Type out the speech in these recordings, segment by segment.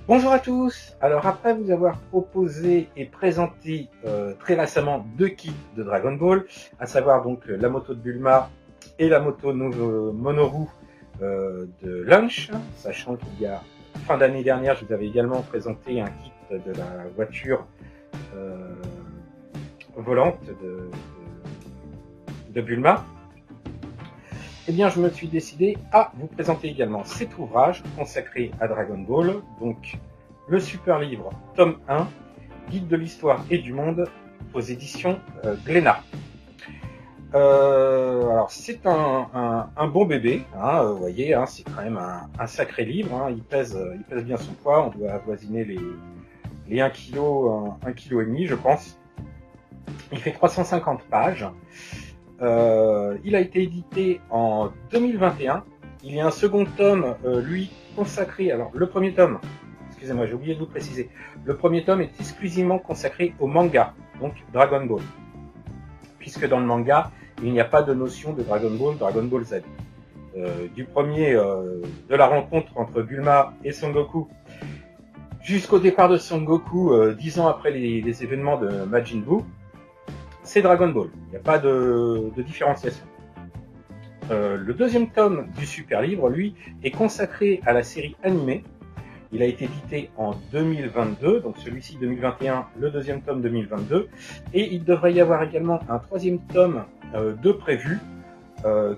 Bonjour à tous. Alors après vous avoir proposé et présenté très récemment deux kits de Dragon Ball, à savoir donc la moto de Bulma et la moto Monoru de Lunch, sachant qu'il y a fin d'année dernière je vous avais également présenté un kit de la voiture volante de Bulma. Eh bien, je me suis décidé à vous présenter également cet ouvrage consacré à Dragon Ball, donc le super livre tome 1, Guide de l'histoire et du monde, aux éditions Glénat. Alors c'est un bon bébé, hein, vous voyez, hein, c'est quand même un sacré livre, hein, il pèse bien son poids, on doit avoisiner les 1 kg, 1,5 kg je pense. Il fait 350 pages. Il a été édité en 2021. Il y a un second tome, lui, consacré... Alors, le premier tome, excusez-moi, j'ai oublié de vous préciser. Le premier tome est exclusivement consacré au manga, donc Dragon Ball. Puisque dans le manga, il n'y a pas de notion de Dragon Ball Z. Du premier, de la rencontre entre Bulma et Son Goku, jusqu'au départ de Son Goku, 10 ans après les événements de Majin Buu, c'est Dragon Ball. Il n'y a pas de différenciation. Le deuxième tome du super livre, lui, est consacré à la série animée. Il a été édité en 2022, donc celui-ci 2021, le deuxième tome 2022. Et il devrait y avoir également un troisième tome de prévu,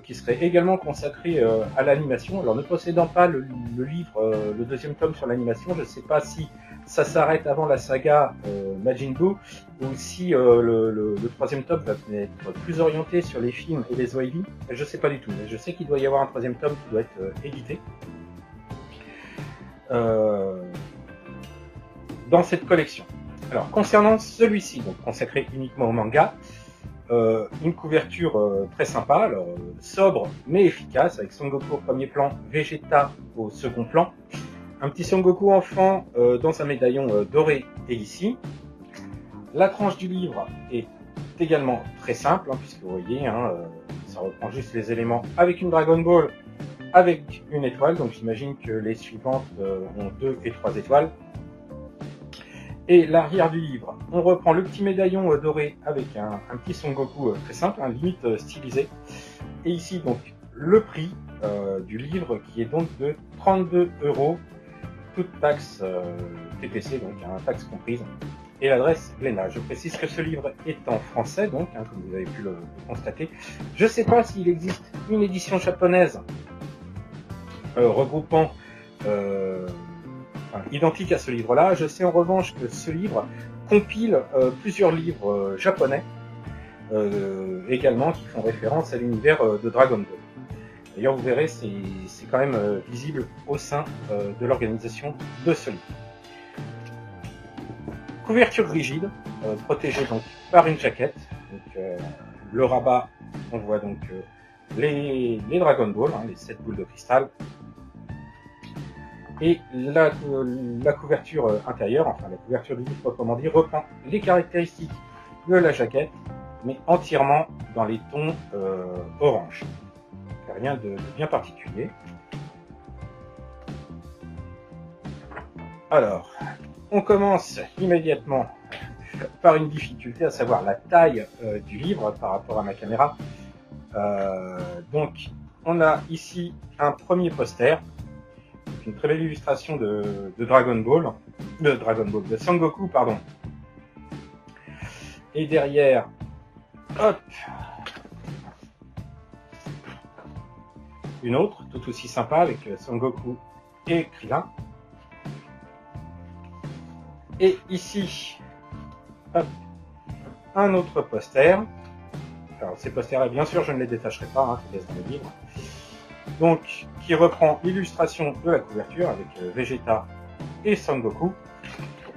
qui serait également consacré à l'animation. Alors ne possédant pas le livre, le deuxième tome sur l'animation, je ne sais pas si ça s'arrête avant la saga Majin Buu, ou si le troisième tome va être plus orienté sur les films et les OAV. Je ne sais pas du tout, mais je sais qu'il doit y avoir un troisième tome qui doit être édité dans cette collection. Alors concernant celui-ci, donc consacré uniquement au manga, une couverture très sympa, alors sobre mais efficace, avec Son Goku au premier plan, Vegeta au second plan, un petit Son Goku enfant dans un médaillon doré et ici. La tranche du livre est également très simple, hein, puisque vous voyez, hein, ça reprend juste les éléments avec une Dragon Ball, avec une étoile, donc j'imagine que les suivantes ont 2 et 3 étoiles. Et l'arrière du livre, on reprend le petit médaillon doré avec un petit Son Goku très simple, limite stylisé. Et ici donc le prix du livre qui est donc de 32 €, toute taxe TTC, donc taxe comprise. Et l'adresse Glénat. Je précise que ce livre est en français, donc, hein, comme vous avez pu le constater. Je ne sais pas s'il existe une édition japonaise regroupant identique à ce livre-là. Je sais en revanche que ce livre compile plusieurs livres japonais également qui font référence à l'univers de Dragon Ball. D'ailleurs, vous verrez, c'est quand même visible au sein de l'organisation de ce livre. Couverture rigide, protégée donc par une jaquette. Donc, le rabat, on voit donc les Dragon Ball, hein, les 7 boules de cristal. Et la couverture intérieure, enfin la couverture du livre proprement dit, reprend les caractéristiques de la jaquette, mais entièrement dans les tons orange. Rien de bien particulier. Alors, on commence immédiatement par une difficulté, à savoir la taille du livre par rapport à ma caméra. Donc, on a ici un premier poster, une très belle illustration de Son Goku, pardon. Et derrière, hop, une autre, tout aussi sympa, avec Son Goku et Krillin. Et ici, hop, un autre poster. Alors ces posters-là, bien sûr, je ne les détacherai pas, hein, je les laisse dans le livre. Donc, qui reprend l'illustration de la couverture avec Vegeta et Son Goku.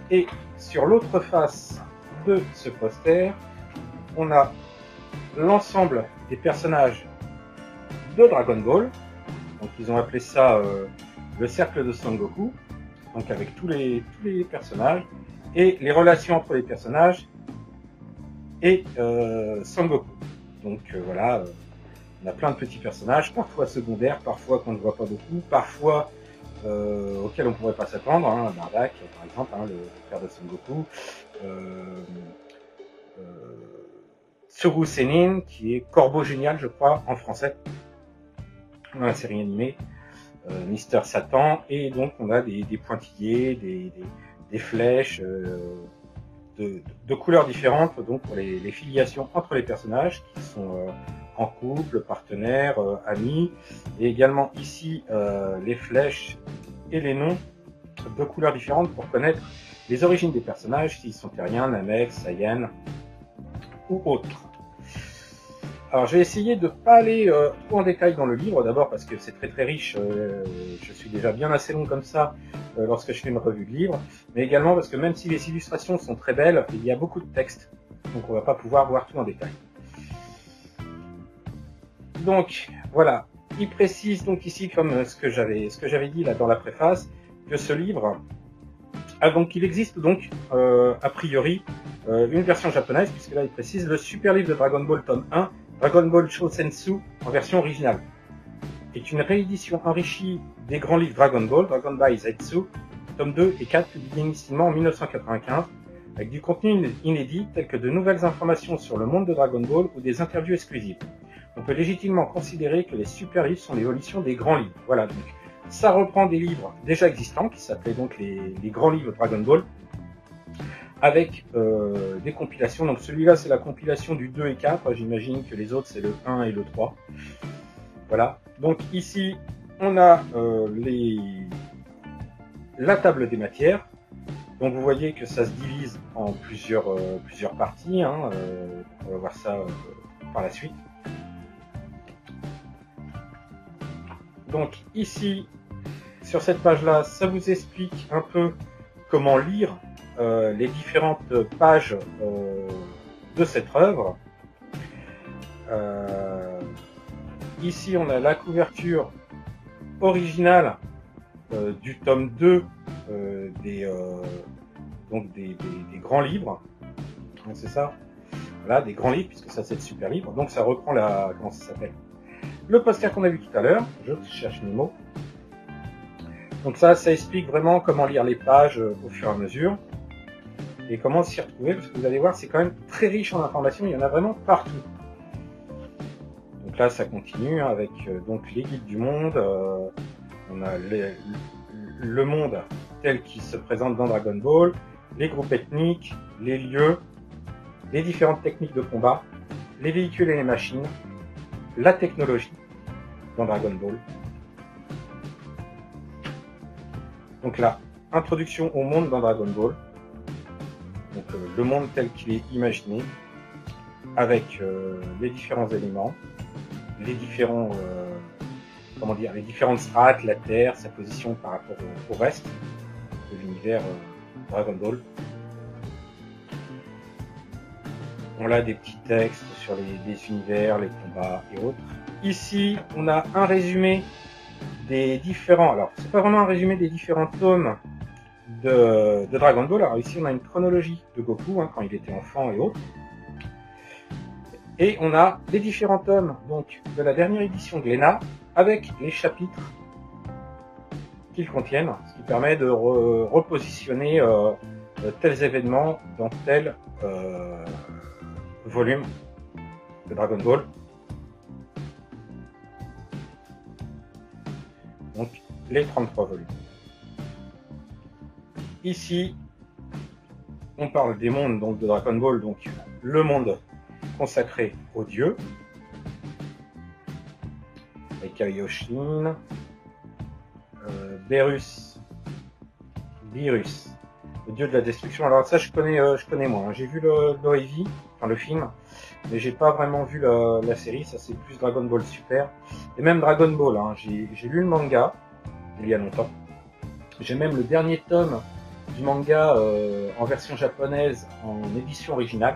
Et sur l'autre face de ce poster, on a l'ensemble des personnages de Dragon Ball. Donc ils ont appelé ça le cercle de Son Goku. Donc avec tous les personnages et les relations entre les personnages et Son Goku. Donc voilà, on a plein de petits personnages, parfois secondaires, parfois qu'on ne voit pas beaucoup, parfois auxquels on ne pourrait pas s'attendre, hein, Bardock par exemple, hein, le frère de Son Goku, Tsugu Senin, qui est Corbeau Génial, je crois, en français, dans la série animée, Mister Satan, et donc on a des pointillés, des flèches de couleurs différentes, donc pour les filiations entre les personnages qui sont en couple, partenaires, amis, et également ici les flèches et les noms de couleurs différentes pour connaître les origines des personnages, s'ils sont terriens, Namek, Saiyan ou autres. Alors je vais essayer de ne pas aller trop en détail dans le livre, d'abord parce que c'est très riche, je suis déjà bien assez long comme ça lorsque je fais une revue de livre, mais également parce que même si les illustrations sont très belles, il y a beaucoup de texte, donc on ne va pas pouvoir voir tout en détail. Donc voilà, il précise donc ici, comme ce que j'avais dit là dans la préface, que ce livre, donc il existe donc a priori une version japonaise, puisque là il précise le super livre de Dragon Ball tome 1, Dragon Ball Shosensu en version originale, est une réédition enrichie des grands livres Dragon Ball, Dragon Ball Zetsu, tome 2 et 4, publiés initialement en 1995, avec du contenu inédit tel que de nouvelles informations sur le monde de Dragon Ball ou des interviews exclusives. On peut légitimement considérer que les super livres sont l'évolution des grands livres. Voilà, donc ça reprend des livres déjà existants, qui s'appelaient donc les grands livres Dragon Ball, avec des compilations. Donc celui-là c'est la compilation du 2 et 4, j'imagine que les autres c'est le 1 et le 3. Voilà, donc ici on a la table des matières. Donc vous voyez que ça se divise en plusieurs parties, hein. On va voir ça par la suite. Donc ici, sur cette page-là, ça vous explique un peu comment lire les différentes pages de cette œuvre. Ici, on a la couverture originale du tome 2 des grands livres. C'est ça. Voilà, des grands livres, puisque ça c'est le super livre. Donc ça reprend comment ça s'appelle, le poster qu'on a vu tout à l'heure. Je cherche mes mots. Donc ça explique vraiment comment lire les pages au fur et à mesure et comment s'y retrouver, parce que vous allez voir, c'est quand même très riche en informations, il y en a vraiment partout. Donc là, ça continue avec donc les guides du monde, on a le monde tel qu'il se présente dans Dragon Ball, les groupes ethniques, les lieux, les différentes techniques de combat, les véhicules et les machines, la technologie dans Dragon Ball. Donc là, introduction au monde dans Dragon Ball. Donc le monde tel qu'il est imaginé, avec les différents éléments, les différents, les différentes strates, la Terre, sa position par rapport au reste de l'univers Dragon Ball. On a des petits textes sur les univers, les combats et autres. Ici, on a un résumé des différents, alors c'est pas vraiment un résumé des différents tomes de Dragon Ball. Alors ici on a une chronologie de Goku, hein, quand il était enfant et autres. Et on a les différents tomes donc de la dernière édition de Glénat avec les chapitres qu'ils contiennent, ce qui permet de repositionner tels événements dans tel volume de Dragon Ball. Donc les 33 volumes. Ici, on parle des mondes donc, de Dragon Ball, donc le monde consacré aux dieux, avec Kaioshin, Beerus, Beerus, le dieu de la destruction. Alors ça je connais moi, hein. J'ai vu l'OAV, enfin le film, mais j'ai pas vraiment vu la série, ça c'est plus Dragon Ball Super, et même Dragon Ball, hein. J'ai lu le manga, il y a longtemps, j'ai même le dernier tome du manga en version japonaise en édition originale,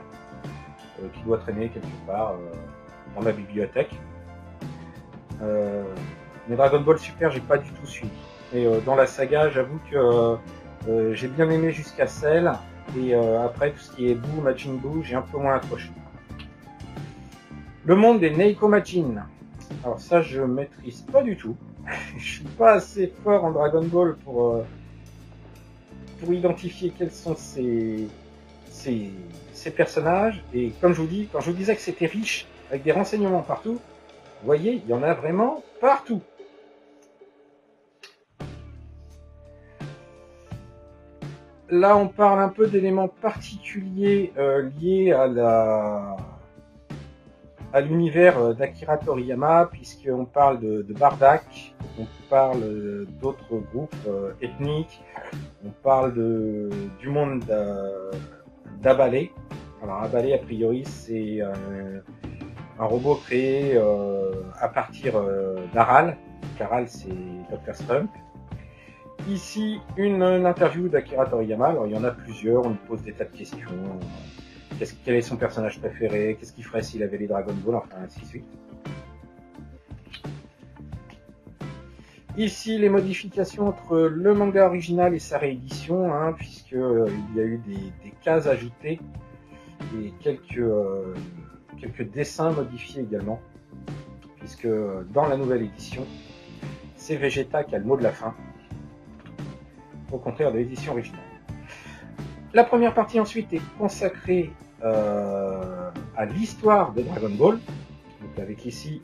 qui doit traîner quelque part dans ma bibliothèque. Mais Dragon Ball Super, j'ai pas du tout suivi. Et dans la saga, j'avoue que j'ai bien aimé jusqu'à Cell, et après tout ce qui est Buu, Majin Buu, j'ai un peu moins accroché. Le monde des Neiko Majin. Alors ça, je maîtrise pas du tout. Je suis pas assez fort en Dragon Ball pour identifier quels sont ces personnages. Et comme je vous dis, quand je vous disais que c'était riche, avec des renseignements partout, vous voyez, il y en a vraiment partout. Là, on parle un peu d'éléments particuliers liés à l'univers d'Akira Toriyama, puisqu'on parle de Bardak, on parle d'autres groupes ethniques, on parle du monde d'Abale. Alors Abale, a priori, c'est un robot créé à partir d'Aral. Aral, c'est Dr. Slump. Ici, une interview d'Akira Toriyama. Alors, il y en a plusieurs, on lui pose des tas de questions. Quel est son personnage préféré? Qu'est-ce qu'il ferait s'il avait les Dragon Ball? Enfin, ainsi de suite. Ici, les modifications entre le manga original et sa réédition, hein, puisqu'il y a eu des cases ajoutées et quelques dessins modifiés également, puisque dans la nouvelle édition, c'est Vegeta qui a le mot de la fin, au contraire de l'édition originale. La première partie ensuite est consacrée à l'histoire de Dragon Ball, donc avec ici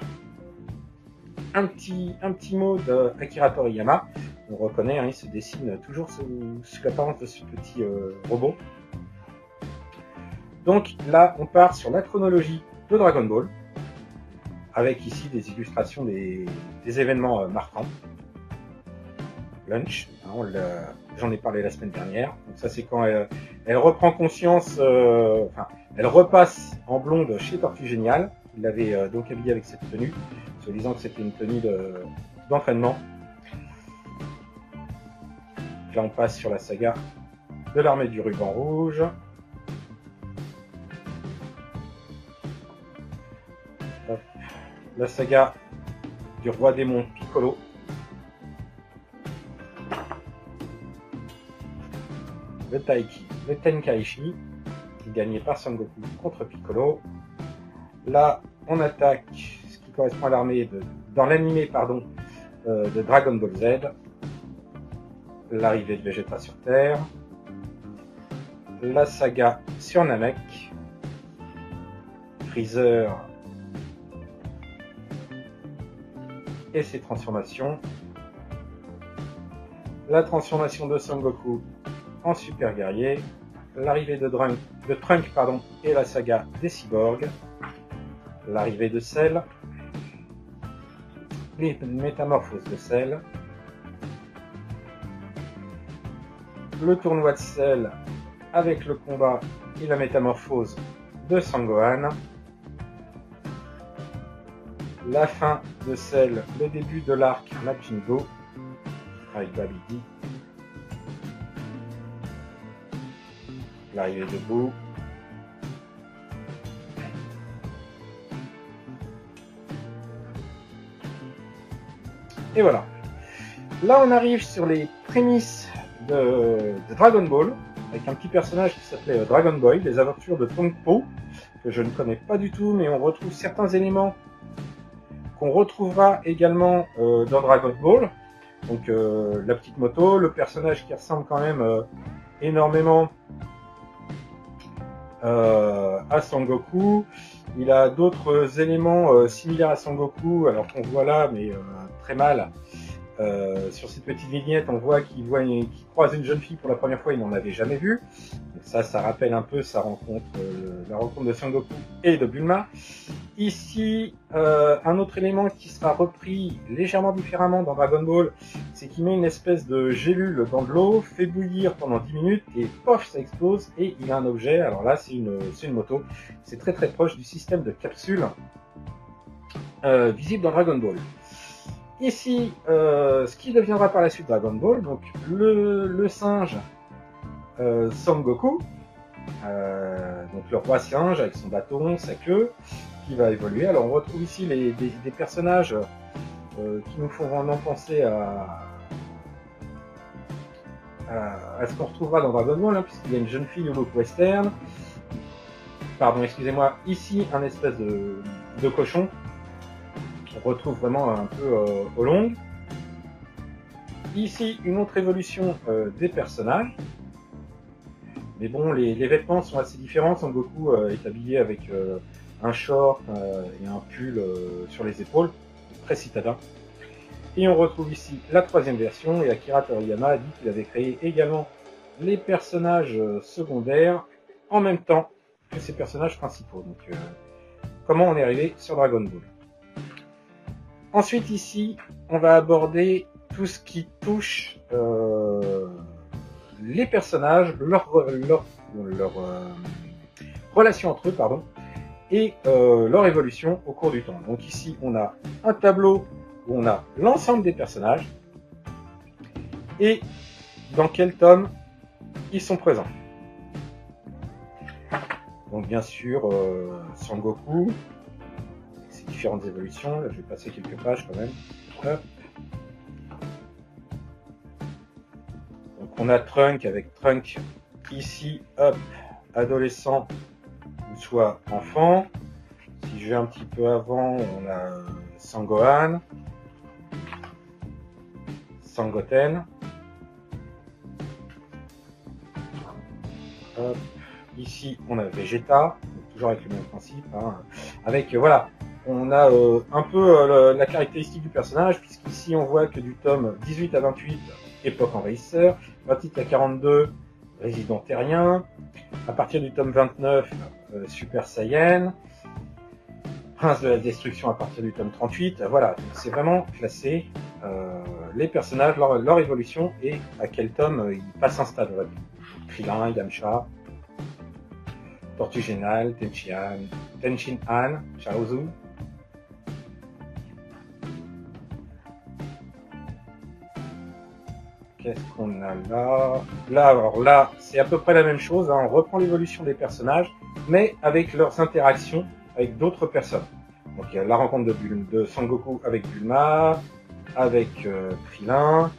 un petit mot d'Akira Toriyama. On reconnaît, hein, il se dessine toujours sous l'apparence de ce petit robot. Donc là, on part sur la chronologie de Dragon Ball, avec ici des illustrations des événements marquants. Lunch, hein, j'en ai parlé la semaine dernière. Donc ça, c'est quand elle reprend conscience, elle repasse en blonde chez Tortue Géniale. Il l'avait donc habillée avec cette tenue, se disant que c'était une tenue d'entraînement. Là, on passe sur la saga de l'armée du ruban rouge. La saga du roi démon Piccolo. Le Tenkaichi, gagné par Son Goku contre Piccolo. Là, on attaque ce qui correspond à l'armée dans l'animé, de Dragon Ball Z. L'arrivée de Vegeta sur Terre. La saga sur Namek. Freezer et ses transformations. La transformation de Son Goku en super guerrier, l'arrivée de Trunk et la saga des cyborgs, l'arrivée de Cell, les métamorphoses de Cell, le tournoi de Cell avec le combat et la métamorphose de Sangohan, la fin de Cell, le début de l'arc Majin Buu avec Babidi, l'arrivée de Buu, et voilà. Là, on arrive sur les prémices de Dragon Ball, avec un petit personnage qui s'appelait Dragon Boy, les aventures de Tong Po, que je ne connais pas du tout, mais on retrouve certains éléments qu'on retrouvera également dans Dragon Ball. Donc la petite moto, le personnage qui ressemble quand même énormément à Son Goku. Il a d'autres éléments similaires à Son Goku, alors qu'on voit là, mais très mal. Sur cette petite vignette, on voit qu'il croise une jeune fille pour la première fois, il n'en avait jamais vu. Donc ça rappelle un peu sa rencontre, la rencontre de Son Goku et de Bulma. Ici, un autre élément qui sera repris légèrement différemment dans Dragon Ball, c'est qu'il met une espèce de gélule dans de l'eau, fait bouillir pendant 10 minutes et pof, ça explose et il a un objet. Alors là, c'est une moto. C'est très très proche du système de capsule visible dans Dragon Ball. Ici, ce qui deviendra par la suite Dragon Ball, donc le singe Son Goku, donc le roi singe avec son bâton, sa queue, qui va évoluer. Alors on retrouve ici des personnages qui nous font vraiment penser à ce qu'on retrouvera dans Dragon Ball, hein, puisqu'il y a une jeune fille au look western. Pardon, excusez-moi, ici un espèce de cochon. On retrouve vraiment un peu au long. Ici, une autre évolution des personnages. Mais bon, les vêtements sont assez différents. Son Goku est habillé avec un short et un pull sur les épaules, très citadin. Et on retrouve ici la troisième version, et Akira Toriyama a dit qu'il avait créé également les personnages secondaires en même temps que ses personnages principaux. Donc, comment on est arrivé sur Dragon Ball. Ensuite, ici, on va aborder tout ce qui touche les personnages, leur relation entre eux, pardon, et leur évolution au cours du temps. Donc ici, on a un tableau où on a l'ensemble des personnages et dans quel tome ils sont présents. Donc bien sûr, Son Goku, ses différentes évolutions. Là, je vais passer quelques pages quand même. Hop. Donc on a Trunk avec Trunk ici, hop, adolescent ou soit enfant. Si je vais un petit peu avant, on a Sangohan, Sangoten. Hop. Ici, on a Vegeta, toujours avec le même principe. Hein. Avec, voilà, on a un peu la caractéristique du personnage, puisqu'ici, on voit que du tome 18 à 28, époque envahisseur, 28 à 42, résident terrien, à partir du tome 29, Super Saiyan, Prince de la Destruction à partir du tome 38, voilà, c'est vraiment classé les personnages, leur évolution et à quel tome ils passent un stade. Krillin, Yamcha, Tortue Géniale, Tenshin Han, Chaozu. Qu'est-ce qu'on a là? Alors là, c'est à peu près la même chose. Hein. On reprend l'évolution des personnages, mais avec leurs interactions avec d'autres personnes. Donc il y a la rencontre de Son Goku avec Bulma, avec Krillin,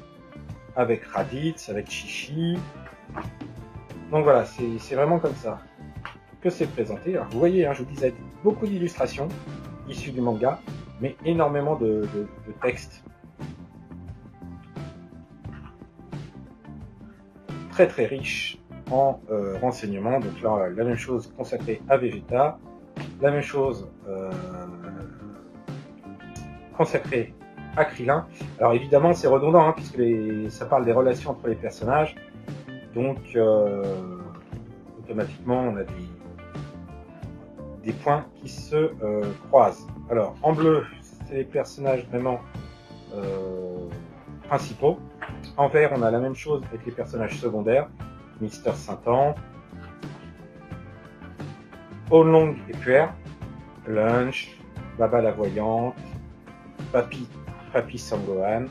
avec Raditz, avec Chi-Chi. Donc voilà, c'est vraiment comme ça que c'est présenté. Alors, vous voyez, hein, je vous disais, beaucoup d'illustrations issues du manga, mais énormément de textes. Très très riche en renseignements. Donc là, la même chose consacrée à Vegeta, la même chose consacrée à Krillin. Alors évidemment, c'est redondant, hein, puisque ça parle des relations entre les personnages. Donc automatiquement, on a des points qui se croisent. Alors en bleu, c'est les personnages vraiment principaux. En vert, on a la même chose avec les personnages secondaires. Mister Satan, Oolong et Puer, Lunch, Baba la Voyante, Papy Sangohan,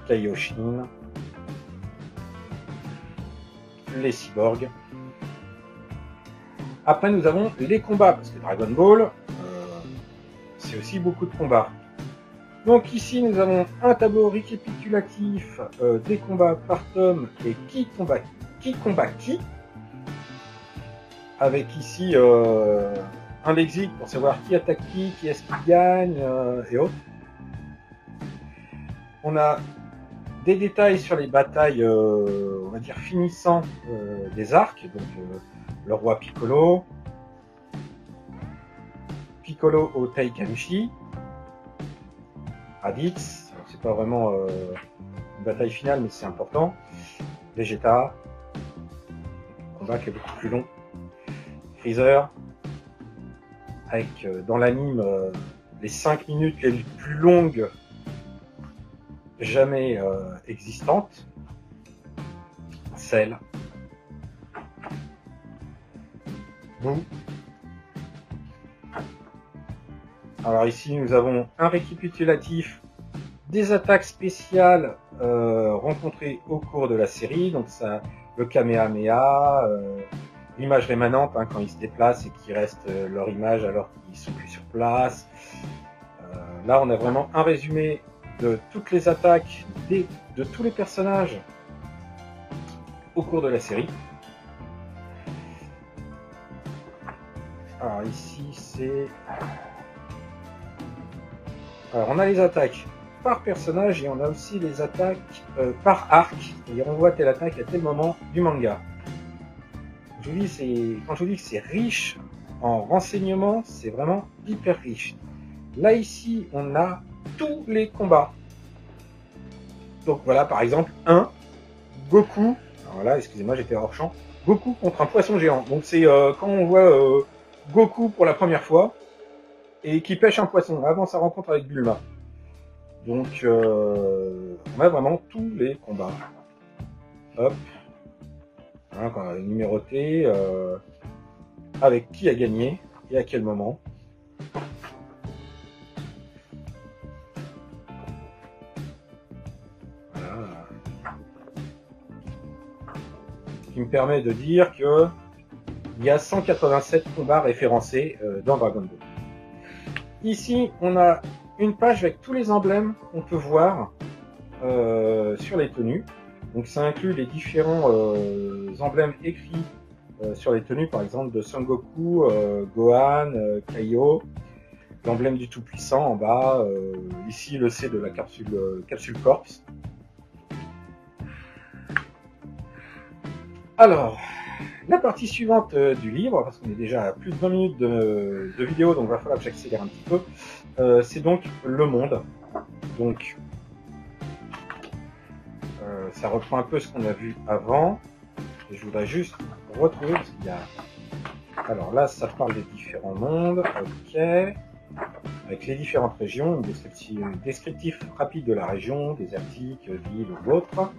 Kaioshin, les cyborgs. Après, nous avons les combats, parce que Dragon Ball, c'est aussi beaucoup de combats. Donc ici, nous avons un tableau récapitulatif des combats par tome et qui combat qui. Avec ici un lexique pour savoir qui attaque qui est-ce qui gagne et autres. On a des détails sur les batailles, on va dire, finissant des arcs. Donc le roi Piccolo, Piccolo au Taikamshi, Raditz, c'est pas vraiment une bataille finale, mais c'est important. Vegeta, combat qui est beaucoup plus long. Freezer, avec dans l'anime les 5 minutes les plus longues jamais existantes. Cell, Boo. Alors ici nous avons un récapitulatif des attaques spéciales rencontrées au cours de la série. Donc ça, le Kamehameha, l'image rémanente hein, quand ils se déplacent et qu'ils restent leur image alors qu'ils sont plus sur place. Là on a vraiment un résumé de toutes les attaques de tous les personnages au cours de la série. Alors ici c'est Alors, on a les attaques par personnage et on a aussi les attaques par arc. C'est-à-dire, on voit telle attaque à tel moment du manga. Quand je vous dis que c'est riche en renseignements, c'est vraiment hyper riche. Là, ici, on a tous les combats. Donc voilà, par exemple, Goku. Alors là, excusez-moi, j'étais hors champ. Goku contre un poisson géant. Donc c'est quand on voit Goku pour la première fois et qui pêche un poisson avant sa rencontre avec Bulma. Donc on a vraiment tous les combats. Hop. Hein, quand on a numéroté avec qui a gagné et à quel moment. Voilà. Ce qui me permet de dire que il y a 187 combats référencés dans Dragon Ball. Ici, on a une page avec tous les emblèmes qu'on peut voir sur les tenues. Donc ça inclut les différents emblèmes écrits sur les tenues, par exemple de Son Goku, Gohan, Kaio, l'emblème du Tout-Puissant en bas, ici le C de la capsule Corps. Alors, la partie suivante du livre, parce qu'on est déjà à plus de 20 minutes de vidéo, donc il va falloir que j'accélère un petit peu, c'est donc le monde. Donc, ça reprend un peu ce qu'on a vu avant. Et je voudrais juste retrouver, parce qu'il y a... Alors là, ça parle des différents mondes, ok. Avec les différentes régions, un descriptif rapide de la région, désertique, ville ou autre.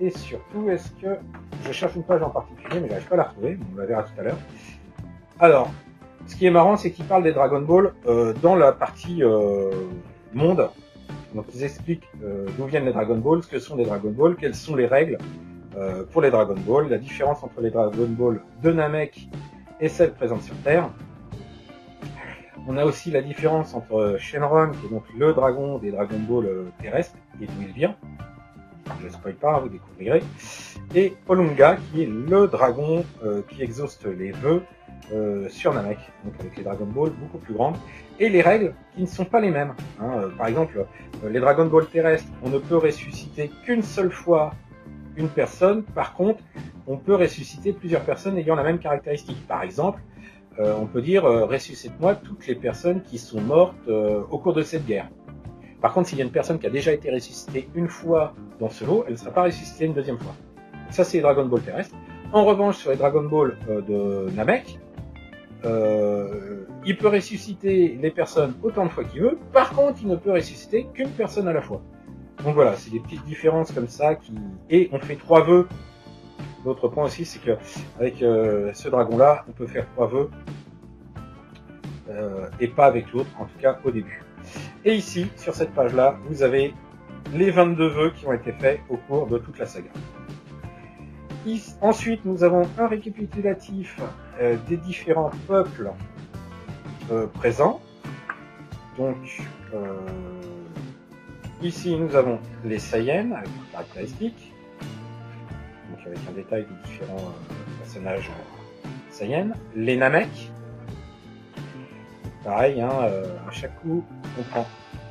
Et surtout, est-ce que... Je cherche une page en particulier, mais je n'arrive pas à la retrouver, on la verra tout à l'heure. Alors, ce qui est marrant, c'est qu'il parle des Dragon Ball dans la partie monde. Donc ils expliquent d'où viennent les Dragon Ball, ce que sont les Dragon Ball, quelles sont les règles pour les Dragon Ball, la différence entre les Dragon Ball de Namek et celles présentes sur Terre. On a aussi la différence entre Shenron, qui est donc le dragon des Dragon Ball terrestres, et d'où il vient. Je ne spoil pas, vous découvrirez. Et Olunga, qui est le dragon qui exauce les vœux sur Namek, donc avec les Dragon Ball beaucoup plus grandes, et les règles qui ne sont pas les mêmes. Par exemple, les Dragon Ball terrestres, on ne peut ressusciter qu'une seule fois une personne. Par contre, on peut ressusciter plusieurs personnes ayant la même caractéristique. Par exemple, on peut dire ressuscite-moi toutes les personnes qui sont mortes au cours de cette guerre. Par contre, s'il y a une personne qui a déjà été ressuscitée une fois dans ce lot, elle ne sera pas ressuscitée une deuxième fois. Donc ça, c'est les Dragon Ball terrestres. En revanche, sur les Dragon Ball de Namek, il peut ressusciter les personnes autant de fois qu'il veut. Par contre, il ne peut ressusciter qu'une personne à la fois. Donc voilà, c'est des petites différences comme ça et on fait 3 vœux. L'autre point aussi, c'est que avec ce dragon-là, on peut faire 3 vœux et pas avec l'autre, en tout cas au début. Et ici, sur cette page-là, vous avez les 22 vœux qui ont été faits au cours de toute la saga. Ensuite, nous avons un récapitulatif des différents peuples présents. Donc, ici, nous avons les Saiyans, avec leurs caractéristiques. Donc, avec un détail des différents personnages Saiyans. Les Namek. Pareil, à chaque coup, on prend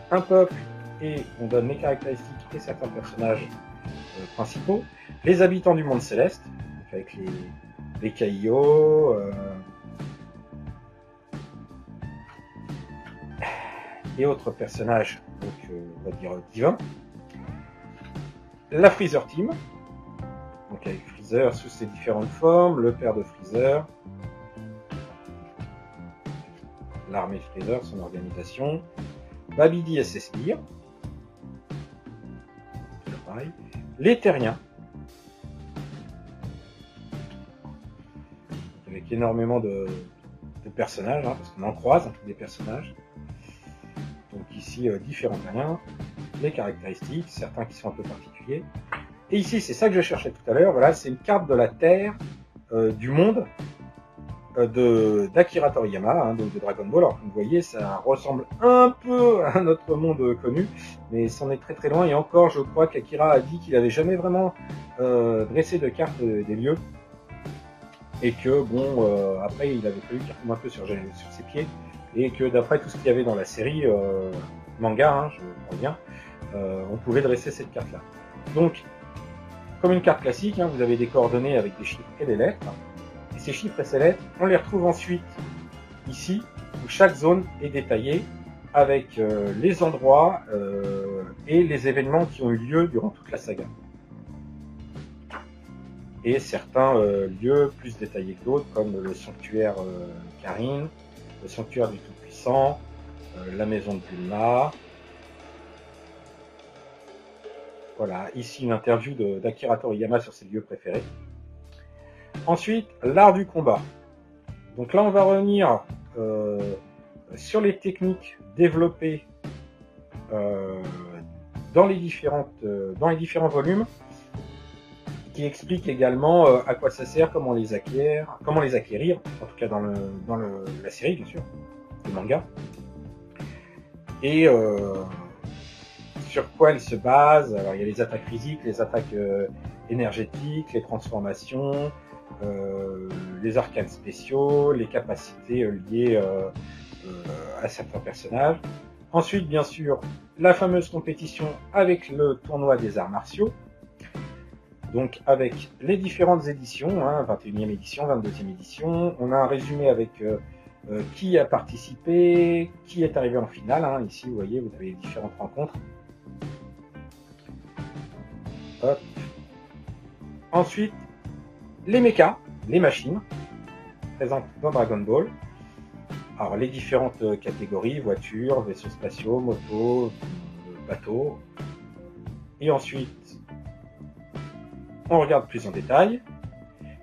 un peuple et on donne les caractéristiques et certains personnages principaux. Les habitants du monde céleste, donc avec les Kaio, et autres personnages, donc on va dire divins. La Freezer Team, donc avec Freezer sous ses différentes formes, le père de Freezer, l'armée de Freezer, son organisation, Babidi et ses sbires, pareil, les Terriens, avec énormément de personnages, parce qu'on en croise des personnages. Donc ici, différents Terriens, les caractéristiques, certains qui sont un peu particuliers. Et ici, c'est ça que je cherchais tout à l'heure, voilà, c'est une carte de la Terre, du monde, d'Akira Toriyama, donc de Dragon Ball. Alors vous voyez, ça ressemble un peu à notre monde connu, mais c'en est très très loin. Et encore, je crois qu'Akira a dit qu'il n'avait jamais vraiment dressé de carte des lieux, et que bon, après il avait fallu qu'il retombe un peu sur ses pieds et que d'après tout ce qu'il y avait dans la série manga, hein, je reviens, on pouvait dresser cette carte-là. Donc, comme une carte classique, hein, vous avez des coordonnées avec des chiffres et des lettres, et ces chiffres et ces lettres, on les retrouve ensuite ici, où chaque zone est détaillée avec les endroits et les événements qui ont eu lieu durant toute la saga. Et certains lieux plus détaillés que d'autres, comme le sanctuaire Karin, le sanctuaire du Tout-Puissant, la maison de Bulma. Voilà, ici une interview d'Akira Toriyama sur ses lieux préférés. Ensuite, l'art du combat. Donc là, on va revenir sur les techniques développées dans les différents volumes, qui expliquent également à quoi ça sert, comment les acquérir, en tout cas dans la série, bien sûr, le manga, et sur quoi elle se base. Alors il y a les attaques physiques, les attaques énergétiques, les transformations, les arcanes spéciaux, les capacités liées à certains personnages. Ensuite, bien sûr, la fameuse compétition avec le tournoi des arts martiaux. Donc avec les différentes éditions, hein, 21e édition, 22e édition, on a un résumé avec qui a participé, qui est arrivé en finale. Hein. Ici, vous voyez, vous avez les différentes rencontres. Hop. Ensuite, les mechas, les machines, présentes dans Dragon Ball. Alors les différentes catégories, voitures, vaisseaux spatiaux, motos, bateaux. Et ensuite, on regarde plus en détail.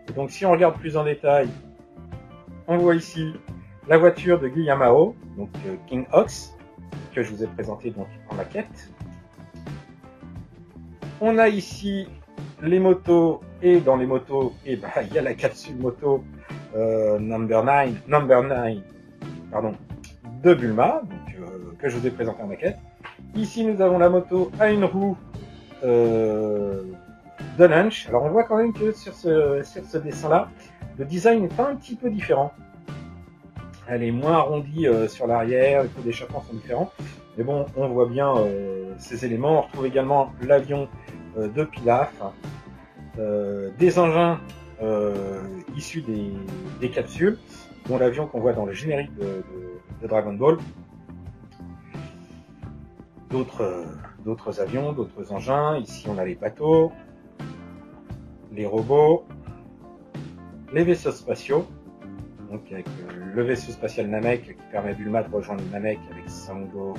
Et donc si on regarde plus en détail, on voit ici la voiture de Guillamao, donc King Ox, que je vous ai présenté donc en maquette. On a ici les motos, et dans les motos, il y a la capsule moto number 9 de Bulma, donc, que je vous ai présenté en maquette. Ici nous avons la moto à une roue de lunch. Alors on voit quand même que sur ce dessin-là, le design est un petit peu différent. Elle est moins arrondie sur l'arrière, les taux d'échappement sont différents. Mais bon, on voit bien ces éléments. On retrouve également l'avion de Pilaf, des engins issus des capsules, dont l'avion qu'on voit dans le générique de Dragon Ball. D'autres avions, d'autres engins. Ici, on a les bateaux, les robots, les vaisseaux spatiaux. Donc avec le vaisseau spatial Namek qui permet à Bulma de rejoindre Namek avec Sango,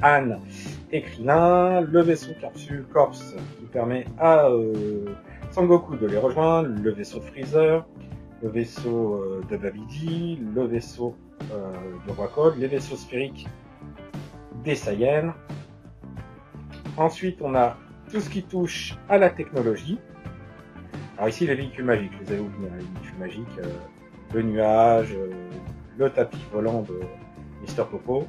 Han et Krillin. Le vaisseau capsule Corps qui permet à Sangoku de les rejoindre. Le vaisseau Freezer, le vaisseau de Babidi, le vaisseau de Roi Code, les vaisseaux sphériques des Saiyans. Ensuite, on a tout ce qui touche à la technologie. Alors ici, les véhicules magiques, je les avais oubliés, les véhicules magiques, le nuage, le tapis volant de Mister Popo.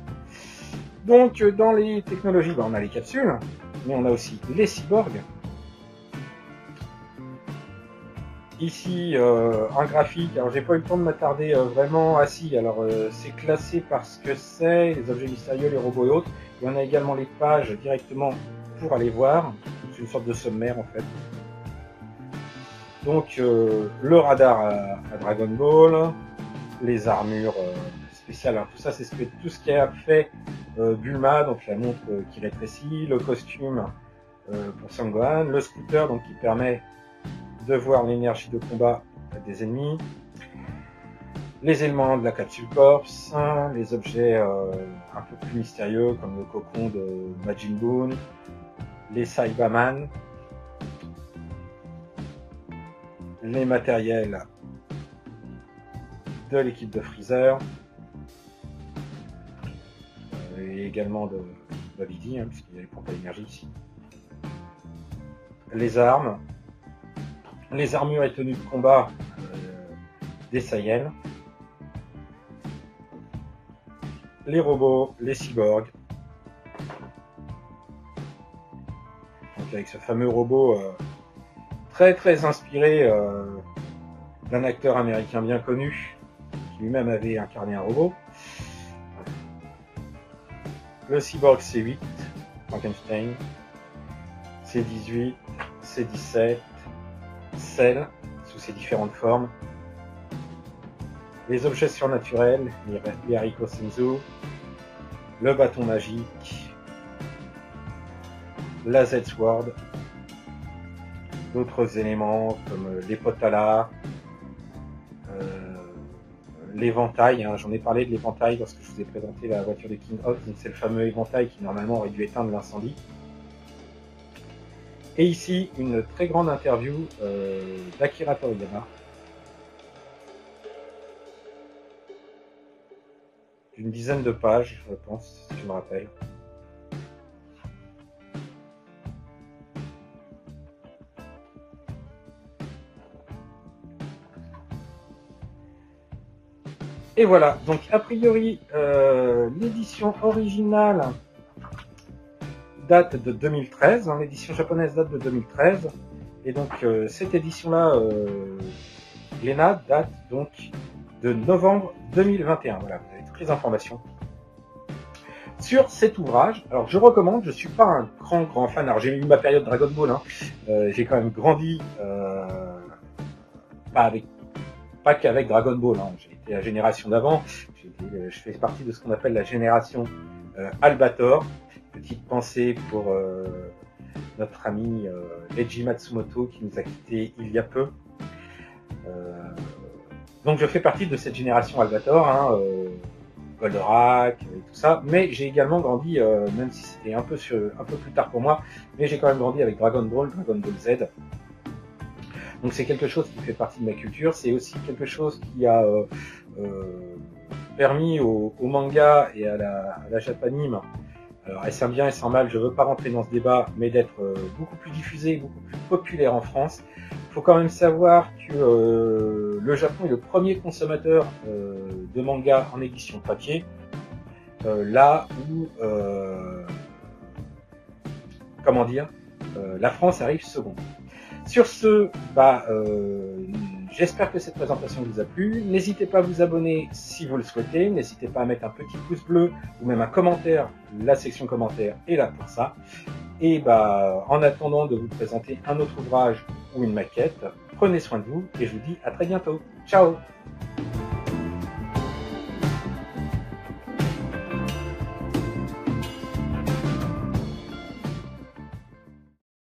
Donc, dans les technologies, on a les capsules, mais on a aussi les cyborgs. Ici, un graphique. Alors, j'ai pas eu le temps de m'attarder vraiment. Ah si, alors c'est classé par ce que c'est, les objets mystérieux, les robots et autres. Et on a également les pages directement pour aller voir. C'est une sorte de sommaire en fait. Donc, le radar à Dragon Ball, les armures spéciales. Alors, tout ça, c'est tout ce qui a fait Bulma, donc la montre qui rétrécit, le costume pour Sangohan, le scooter donc qui permet de voir l'énergie de combat des ennemis, les éléments de la capsule Corps, les objets un peu plus mystérieux comme le cocon de Majin Buu, les Saibaman, les matériels de l'équipe de Freezer, et également de Babidi, hein, puisqu'il y a les pompes à énergie ici, les armes, les armures et tenues de combat des Saiyans, les robots, les cyborgs. Donc avec ce fameux robot très inspiré d'un acteur américain bien connu, qui lui-même avait incarné un robot. le Cyborg C8, Frankenstein, C18, C17, Cell, sous ses différentes formes, les objets surnaturels, les haricots senzu, le bâton magique, la Z-Sword, d'autres éléments comme l'épaule-tala, l'éventail, hein, j'en ai parlé de l'éventail lorsque je vous ai présenté la voiture de King Ox, donc c'est le fameux éventail qui normalement aurait dû éteindre l'incendie. Et ici, une très grande interview d'Akira Toriyama, d'une dizaine de pages, je pense, si je me rappelle. Et voilà, donc a priori, l'édition originale date de 2013, hein, l'édition japonaise date de 2013, et donc cette édition-là, Glénat, date donc de novembre 2021. Voilà, vous avez toutes les informations sur cet ouvrage. Alors je recommande, je suis pas un grand fan, alors j'ai eu ma période Dragon Ball, hein, j'ai quand même grandi, pas qu'avec Dragon Ball, hein. J'ai été la génération d'avant, je fais partie de ce qu'on appelle la génération Albator. Petite pensée pour notre ami Leiji Matsumoto qui nous a quittés il y a peu. Donc je fais partie de cette génération Albator, hein, Goldorak et tout ça, mais j'ai également grandi, même si c'était un peu plus tard pour moi, mais j'ai quand même grandi avec Dragon Ball Z. Donc c'est quelque chose qui fait partie de ma culture, c'est aussi quelque chose qui a permis au manga et à la japanime, alors elle sent bien et sans mal, je veux pas rentrer dans ce débat, mais d'être beaucoup plus diffusé, beaucoup plus populaire en France. Il faut quand même savoir que le Japon est le premier consommateur de manga en édition papier, là où la France arrive second. Sur ce, j'espère que cette présentation vous a plu. N'hésitez pas à vous abonner si vous le souhaitez. N'hésitez pas à mettre un petit pouce bleu ou même un commentaire. La section commentaires est là pour ça. Et en attendant de vous présenter un autre ouvrage ou une maquette, prenez soin de vous et je vous dis à très bientôt. Ciao!